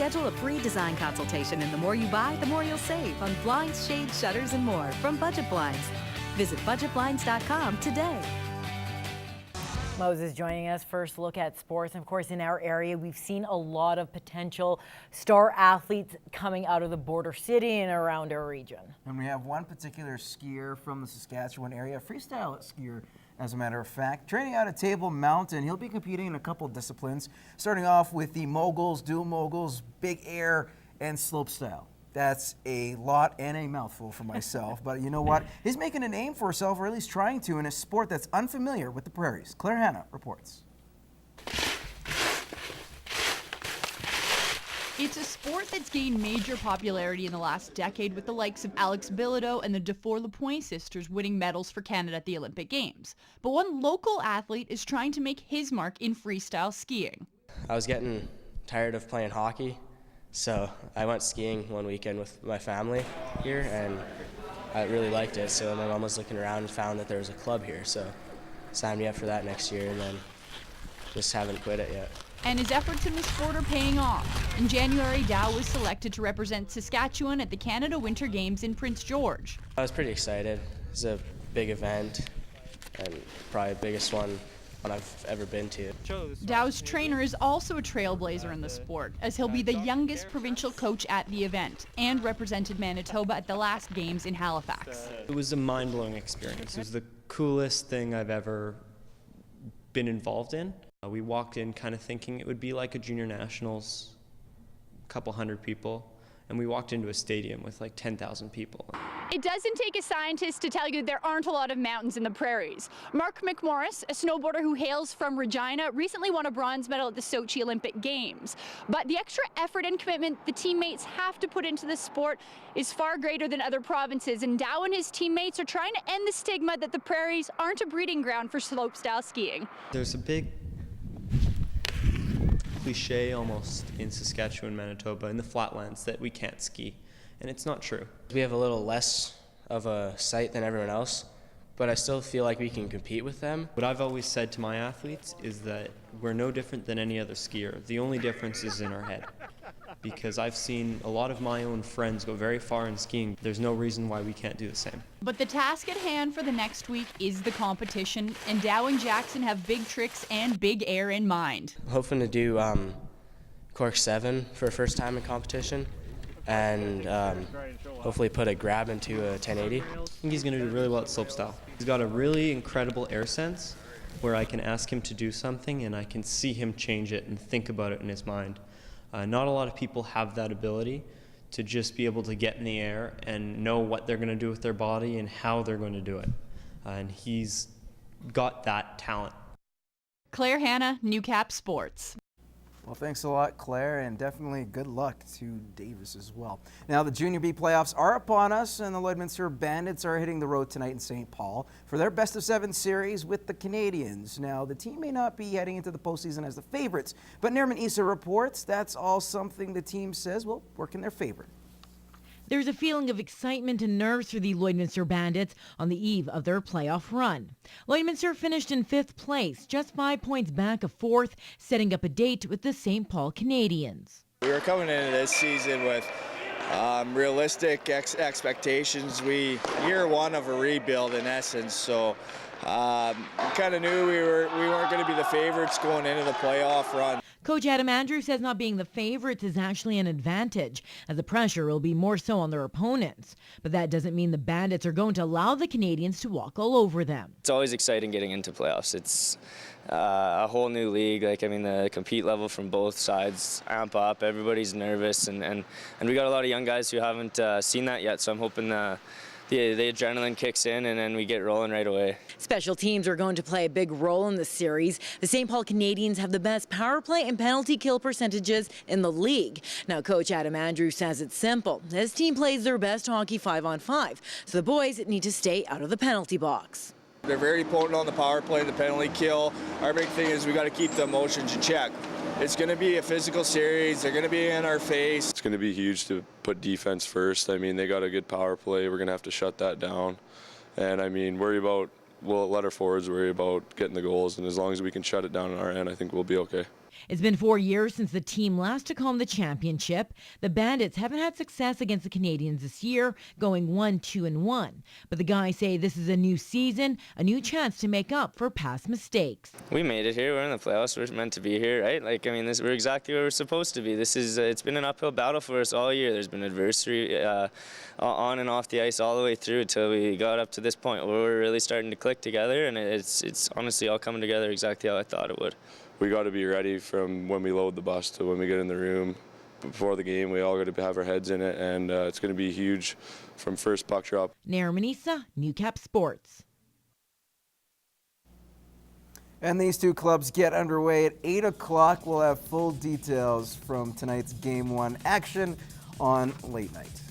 Schedule a free design consultation, and the more you buy, the more you'll save on blinds, shades, shutters, and more from Budget Blinds. Visit budgetblinds.com today. Moses joining us. First look at sports. And of course, in our area, we've seen a lot of potential star athletes coming out of the border city and around our region. And we have one particular skier from the Saskatchewan area, a freestyle skier, as a matter of fact, training out at Table Mountain. He'll be competing in a couple disciplines, starting off with the moguls, dual moguls, big air, and slopestyle. That's a lot and a mouthful for myself, but you know what? He's making a name for himself, or at least trying to, in a sport that's unfamiliar with the prairies. Claire Hanna reports. It's a sport that's gained major popularity in the last decade, with the likes of Alex Bilodeau and the Dufour-Lapointe sisters winning medals for Canada at the Olympic Games. But one local athlete is trying to make his mark in freestyle skiing. I was getting tired of playing hockey, so I went skiing one weekend with my family here, and I really liked it. So my mom was looking around and found that there was a club here, so signed me up for that next year, and then just haven't quit it yet. And his efforts in the sport are paying off. In January, Dow was selected to represent Saskatchewan at the Canada Winter Games in Prince George. I was pretty excited. It's a big event, and probably the biggest one I've ever been to. Dow's trainer is also a trailblazer in the sport, as he'll be the youngest provincial coach at the event and represented Manitoba at the last games in Halifax. It was a mind-blowing experience. It was the coolest thing I've ever been involved in. We walked in kind of thinking it would be like a junior nationals, a couple hundred people, and we walked into a stadium with like 10,000 people. It doesn't take a scientist to tell you there aren't a lot of mountains in the prairies. Mark McMorris, a snowboarder who hails from Regina, recently won a bronze medal at the Sochi Olympic Games. But the extra effort and commitment the teammates have to put into the sport is far greater than other provinces, and Dow and his teammates are trying to end the stigma that the prairies aren't a breeding ground for slopestyle skiing. There's a big cliche almost in Saskatchewan, Manitoba, in the flatlands that we can't ski, and it's not true. We have a little less of a site than everyone else, but I still feel like we can compete with them. What I've always said to my athletes is that we're no different than any other skier. The only difference is in our head. Because I've seen a lot of my own friends go very far in skiing. There's no reason why we can't do the same. But the task at hand for the next week is the competition, and Dow and Jackson have big tricks and big air in mind. Hoping to do cork 7 for a first time in competition, and hopefully put a grab into a 1080. I think he's going to do really well at slopestyle. He's got a really incredible air sense where I can ask him to do something and I can see him change it and think about it in his mind. Not a lot of people have that ability to just be able to get in the air and know what they're going to do with their body and how they're going to do it. And he's got that talent. Claire Hanna, Newcap Sports. Well, thanks a lot, Claire, and definitely good luck to Davis as well. Now, the Junior B playoffs are upon us, and the Lloydminster Bandits are hitting the road tonight in St. Paul for their best-of-7 series with the Canadians. Now, the team may not be heading into the postseason as the favorites, but Nerman Issa reports that's all something the team says will work in their favor. There's a feeling of excitement and nerves for the Lloydminster Bandits on the eve of their playoff run. Lloydminster finished in 5th place, just 5 points back of 4th, setting up a date with the St. Paul Canadians. We were coming into this season with realistic expectations. Year one of a rebuild in essence, so we kind of knew we weren't going to be the favorites going into the playoff run. Coach Adam Andrews says not being the favorites is actually an advantage, as the pressure will be more so on their opponents. But that doesn't mean the Bandits are going to allow the Canadians to walk all over them. It's always exciting getting into playoffs. It's a whole new league. The compete level from both sides amp up. Everybody's nervous, and we got a lot of young guys who haven't seen that yet. So I'm hoping the adrenaline kicks in and then we get rolling right away. Special teams are going to play a big role in the series. The St. Paul Canadians have the best power play and penalty kill percentages in the league. Now, Coach Adam Andrews says it's simple. His team plays their best hockey 5-on-5, so the boys need to stay out of the penalty box. They're very potent on the power play, the penalty kill. Our big thing is we got to keep the emotions in check. It's going to be a physical series. They're going to be in our face. It's going to be huge to put defense first. They got a good power play. We're going to have to shut that down. And we'll let our forwards worry about getting the goals. And as long as we can shut it down on our end, I think we'll be okay. It's been 4 years since the team last took home the championship. The Bandits haven't had success against the Canadians this year, going 1-2-1. But the guys say this is a new season, a new chance to make up for past mistakes. We made it here. We're in the playoffs. We're meant to be here, right? Like, I mean, we're exactly where we're supposed to be. This is it's been an uphill battle for us all year. There's been adversity on and off the ice all the way through until we got up to this point where we're really starting to click together, and it's honestly all coming together exactly how I thought it would. We got to be ready from when we load the bus to when we get in the room. Before the game, we all got to have our heads in it, and it's going to be huge from first puck drop. Nair Manisa, Newcap Sports. And these two clubs get underway at 8 o'clock. We'll have full details from tonight's Game 1 action on Late Night.